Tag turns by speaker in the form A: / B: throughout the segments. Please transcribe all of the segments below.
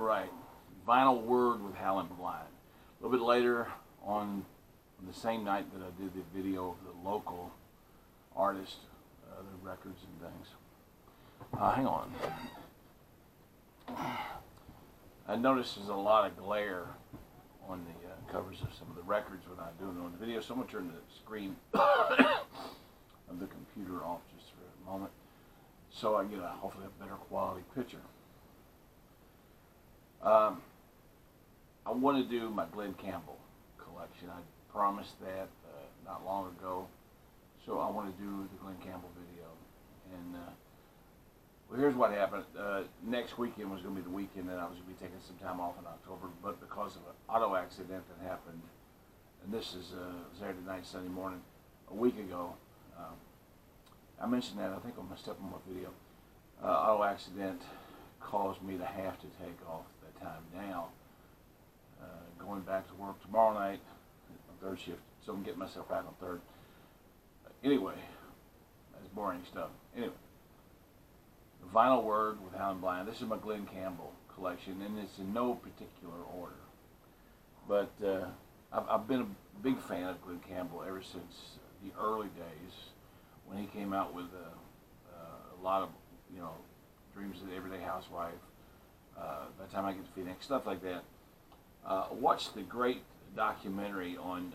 A: right, Vinyl Word with Howlin' Blind. A little bit later on the same night that I did the video of the local artist, their records and things. Hang on. I noticed there's a lot of glare on the covers of some of the records when I do it on the video, so I'm going to turn the screen of the computer off just for a moment so I get hopefully a better quality picture. I want to do my Glen Campbell collection. I promised that not long ago, so I want to do the Glen Campbell video. And well, here's what happened. Next weekend was going to be the weekend that I was going to be taking some time off in October, but because of an auto accident that happened, and this is Saturday night, Sunday morning, a week ago, I mentioned that I think on my Steppenwolf video. Auto accident caused me to have to take off that time now. Going back to work tomorrow night on third shift, so I'm getting myself back on third. Anyway, that's boring stuff. Anyway, the Vinyl Word with Howlin' Blind. This is my Glen Campbell collection, and it's in no particular order. But I've been a big fan of Glen Campbell ever since the early days when he came out with a lot of, Dreams of the Everyday Housewife. By the time I get to Phoenix, stuff like that. Watched the great documentary on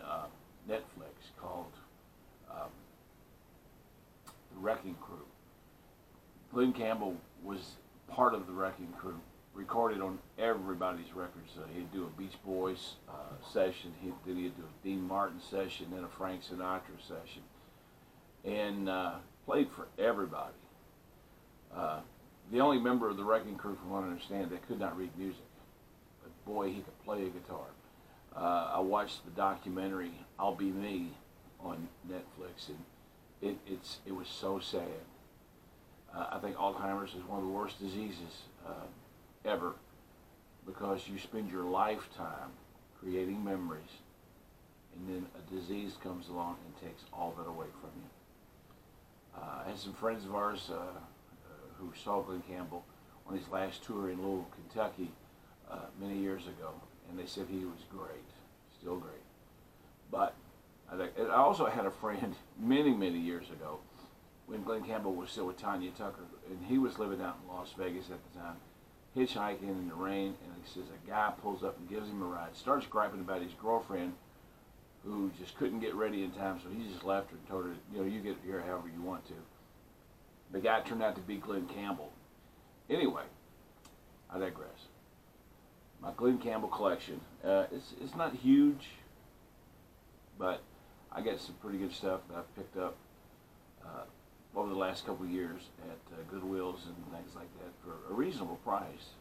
A: Netflix called The Wrecking Crew. Glen Campbell was part of the Wrecking Crew, recorded on everybody's records. He'd do a Beach Boys session, then he'd do a Dean Martin session, then a Frank Sinatra session, and played for everybody. The only member of the Wrecking Crew, from what I understand, that could not read music. But boy, he could play a guitar. I watched the documentary I'll Be Me on Netflix, and it was so sad. I think Alzheimer's is one of the worst diseases ever, because you spend your lifetime creating memories, and then a disease comes along and takes all that away from you. I had some friends of ours who saw Glen Campbell on his last tour in Louisville, Kentucky, many years ago, and they said he was great, still great. But I also had a friend many years ago when Glen Campbell was still with Tanya Tucker, and he was living out in Las Vegas at the time, hitchhiking in the rain, and he says a guy pulls up and gives him a ride, starts griping about his girlfriend who just couldn't get ready in time, so he just left her and told her, you get here however you want to. The guy turned out to be Glen Campbell. Anyway, I digress. My Glen Campbell collection, it's not huge, but I got some pretty good stuff that I've picked up over the last couple of years at Goodwills and things like that for a reasonable price.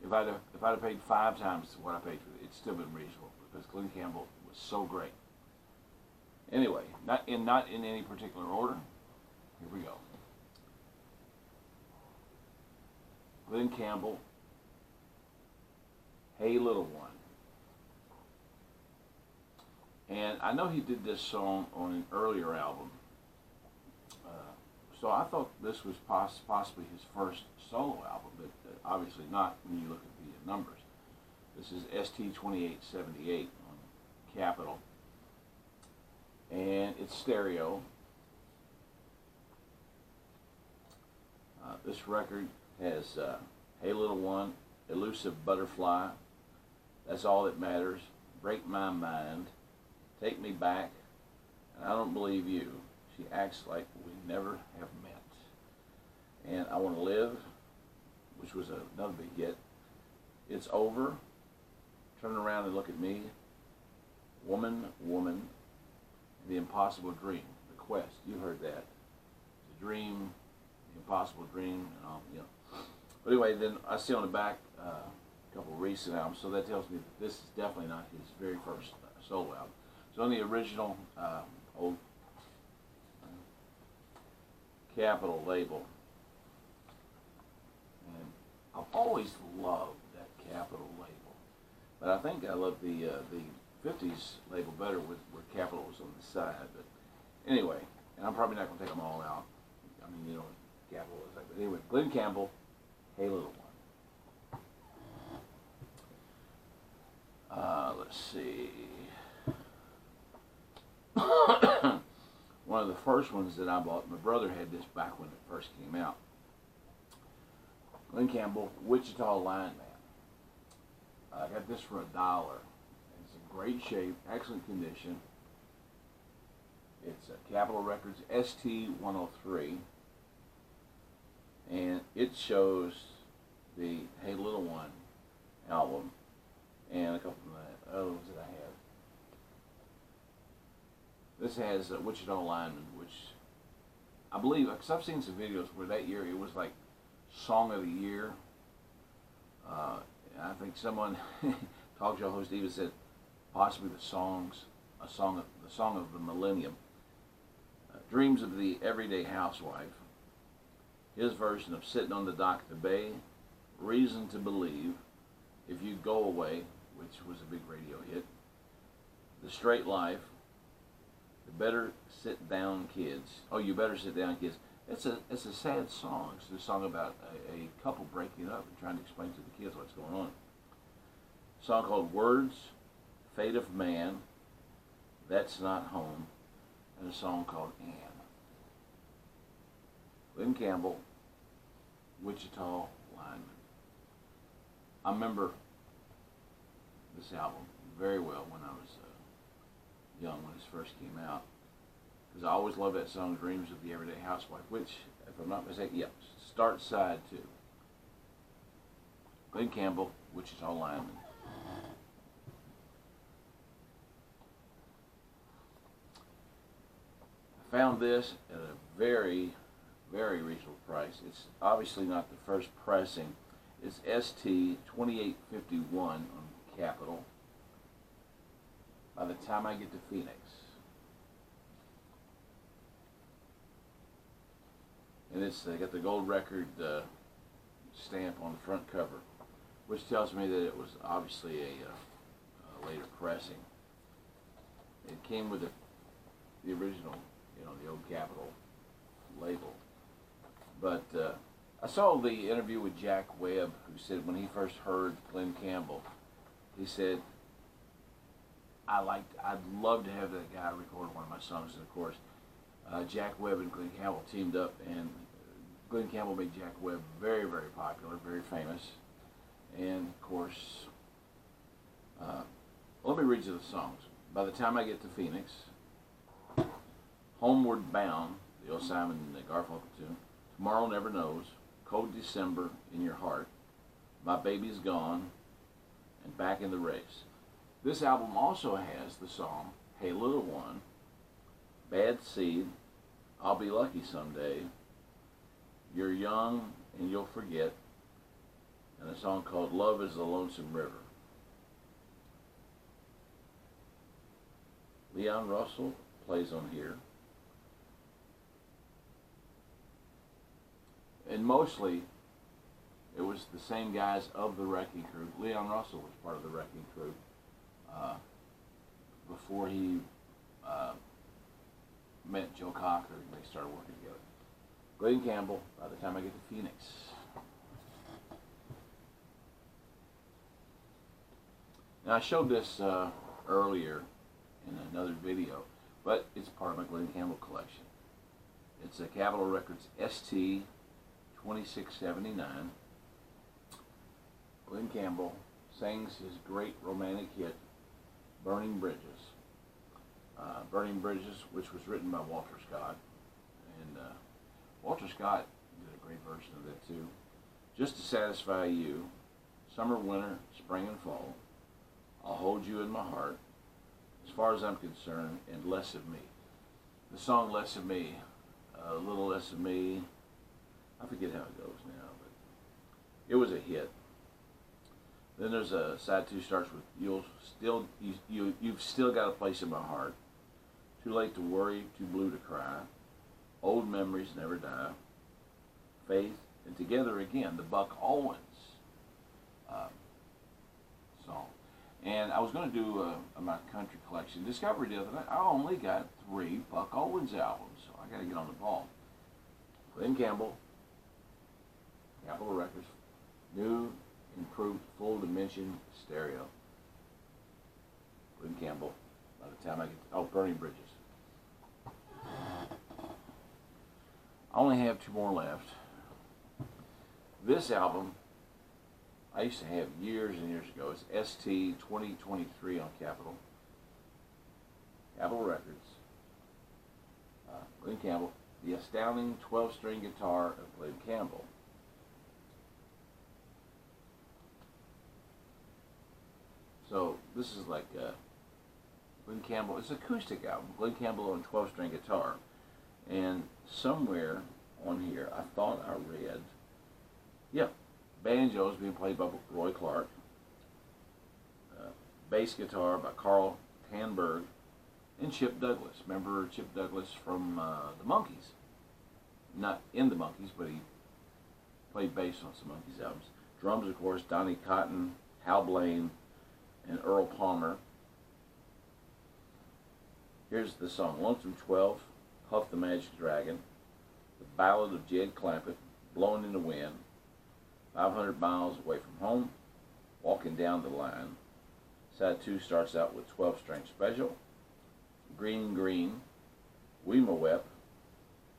A: If I'd have paid 5 times what I paid for it, it's still been reasonable, because Glen Campbell was so great. Anyway, not in any particular order. Here we go. Glen Campbell, Hey Little One. And I know he did this song on an earlier album, so I thought this was possibly his first solo album, but obviously not when you look at the numbers. This is ST2878 on Capitol, and it's stereo. This record has Hey Little One, Elusive Butterfly, That's All That Matters, Break My Mind, Take Me Back, and I Don't Believe You. She Acts Like We Never Have Met. And I Want to Live, which was another big hit. It's Over, Turn Around and Look at Me, Woman, Woman, The Impossible Dream, The Quest. You heard that. The Dream, The Impossible Dream, and all, But anyway, then I see on the back a couple of recent albums, so that tells me that this is definitely not his very first solo album. It's on the original old Capitol label, and I've always loved that Capitol label, but I think I love the 50s label better where Capitol was on the side. But anyway, and I'm probably not going to take them all out. I mean, Capitol is like, but anyway, Glen Campbell, Hey Little One. Let's see. One of the first ones that I bought, my brother had this back when it first came out. Glen Campbell, Wichita Lineman. I got this for $1. It's in great shape, excellent condition. It's a Capitol Records ST-103, and it shows the Hey Little One album and a couple of others that I have. This has Wichita Lineman, which I believe, because I've seen some videos where that year it was like Song of the Year. I think someone, talk show host, even said possibly the song of the millennium. Dreams of the Everyday Housewife. His version of Sitting on the Dock of the Bay. Reason to Believe. If You Go Away, which was a big radio hit. The Straight Life. The Better Sit Down Kids. Oh, You Better Sit Down Kids. It's a sad song. It's a song about a couple breaking up and trying to explain to the kids what's going on. A song called Words, Fate of Man, That's Not Home, and a song called Anne. Glen Campbell, Wichita Lineman. I remember this album very well when I was young, when it first came out, because I always loved that song, Dreams of the Everyday Housewife, which, if I'm not mistaken, yep, starts side 2. Glen Campbell, Wichita Lineman. I found this at a very, very reasonable price. It's obviously not the first pressing. It's ST 2851 on Capitol. By the time I get to Phoenix. And it's got the gold record stamp on the front cover, which tells me that it was obviously a later pressing. It came with the original, the old Capitol label. But I saw the interview with Jack Webb, who said when he first heard Glen Campbell, he said, I'd love to have that guy record one of my songs. And of course, Jack Webb and Glen Campbell teamed up, and Glen Campbell made Jack Webb very, very popular, very famous. And of course, let me read you the songs. By the Time I Get to Phoenix, Homeward Bound, the old Simon and Garfunkel tune, Tomorrow Never Knows, Cold December in Your Heart, My Baby's Gone, and Back in the Race. This album also has the song Hey Little One, Bad Seed, I'll Be Lucky Someday, You're Young and You'll Forget, and a song called Love is the Lonesome River. Leon Russell plays on here. And mostly, it was the same guys of the Wrecking Crew. Leon Russell was part of the Wrecking Crew before he met Joe Cocker and they started working together. Glen Campbell, By the Time I Get to Phoenix. Now I showed this earlier in another video, but it's part of my Glen Campbell collection. It's a Capitol Records ST 2679. Glen Campbell sings his great romantic hit, Burning Bridges. Burning Bridges, which was written by Walter Scott. And Walter Scott did a great version of that too. Just to Satisfy You, Summer, Winter, Spring, and Fall, I'll Hold You in My Heart, As Far as I'm Concerned, and Less of Me. The song Less of Me, a little less of me, I forget how it goes now, but it was a hit. Then there's a side 2 starts with You've Still Got a Place in My Heart, Too Late to Worry, Too Blue to Cry, Old Memories Never Die, Faith, and Together Again, the Buck Owens song. And I was going to do my country collection. Discovered the other night, I only got 3 Buck Owens albums, so I got to get on the ball. Glen Campbell, Capitol Records, new, improved, full dimension stereo. Glen Campbell. By the time I get to, Burning Bridges. I only have 2 more left. This album I used to have years and years ago. It's ST 2023 on Capitol Records. Glen Campbell, The Astounding 12-String Guitar of Glen Campbell. So this is like Glen Campbell. It's an acoustic album. Glen Campbell on 12-string guitar. And somewhere on here, I thought I read, banjo is being played by Roy Clark. Bass guitar by Carl Tanberg and Chip Douglas. Remember Chip Douglas from the Monkees? Not in the Monkees, but he played bass on some Monkees albums. Drums, of course, Donnie Cotton, Hal Blaine, and Earl Palmer. Here's the song, Lonesome 12, Puff the Magic Dragon, The Ballad of Jed Clampett, Blowing in the Wind, 500 Miles Away from Home, Walking Down the Line. Side 2 starts out with 12-string special, Green Green, Weemawep,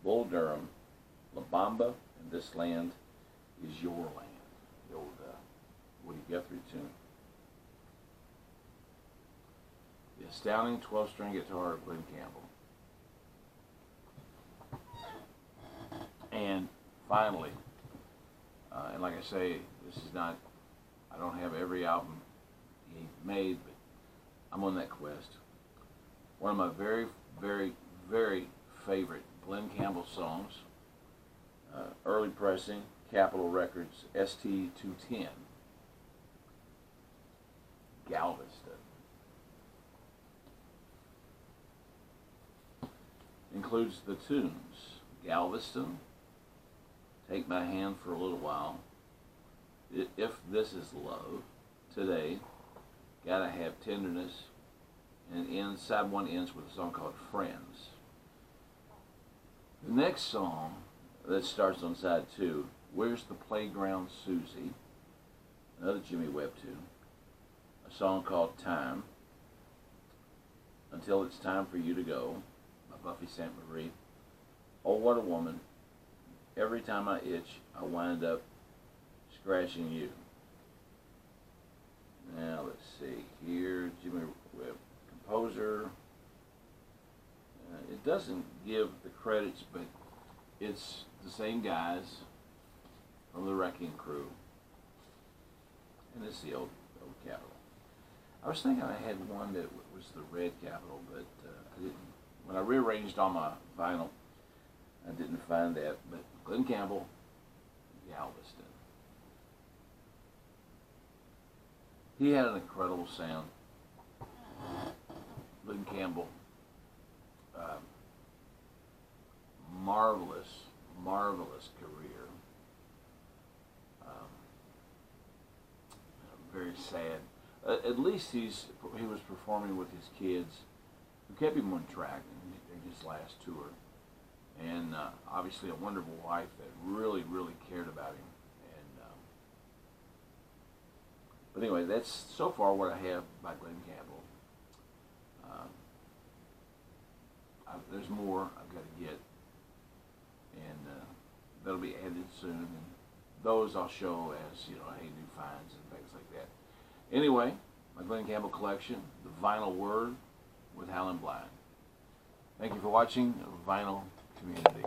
A: Bull Durham, La Bamba, and This Land Is Your Land. The old Woody Guthrie tune. The Astounding 12-String Guitar of Glen Campbell. And finally, and like I say, this is not, I don't have every album he made, but I'm on that quest. One of my very, very, very favorite Glen Campbell songs, early pressing, Capitol Records, ST 210, Galveston. Includes the tunes Galveston, Take My Hand for a Little While, If This Is Love, Today, Gotta Have Tenderness, and side 1 ends with a song called Friends. The next song that starts on side 2, Where's the Playground Susie, another Jimmy Webb tune, a song called Time, Until It's Time for You to Go, Buffy St. Marie, Oh What a Woman, Every Time I Itch, I Wind Up Scratching You. Now let's see here, Jimmy Webb, composer. It doesn't give the credits, but it's the same guys from the Wrecking Crew, and it's the old Capitol. I was thinking I had one that was the red Capitol, but I didn't. When I rearranged all my vinyl, I didn't find that, but Glen Campbell, Galveston. He had an incredible sound. Glen Campbell, marvelous, marvelous career. Very sad. At least he was performing with his kids, who kept him on track in his last tour, and obviously a wonderful wife that really, really cared about him. And but anyway, that's so far what I have by Glen Campbell. There's more I've got to get, and that'll be added soon. And those I'll show as, hey, new finds and things like that. Anyway, my Glen Campbell collection, The Vinyl Word with Howlin' Blind. Thank you for watching Vinyl Community.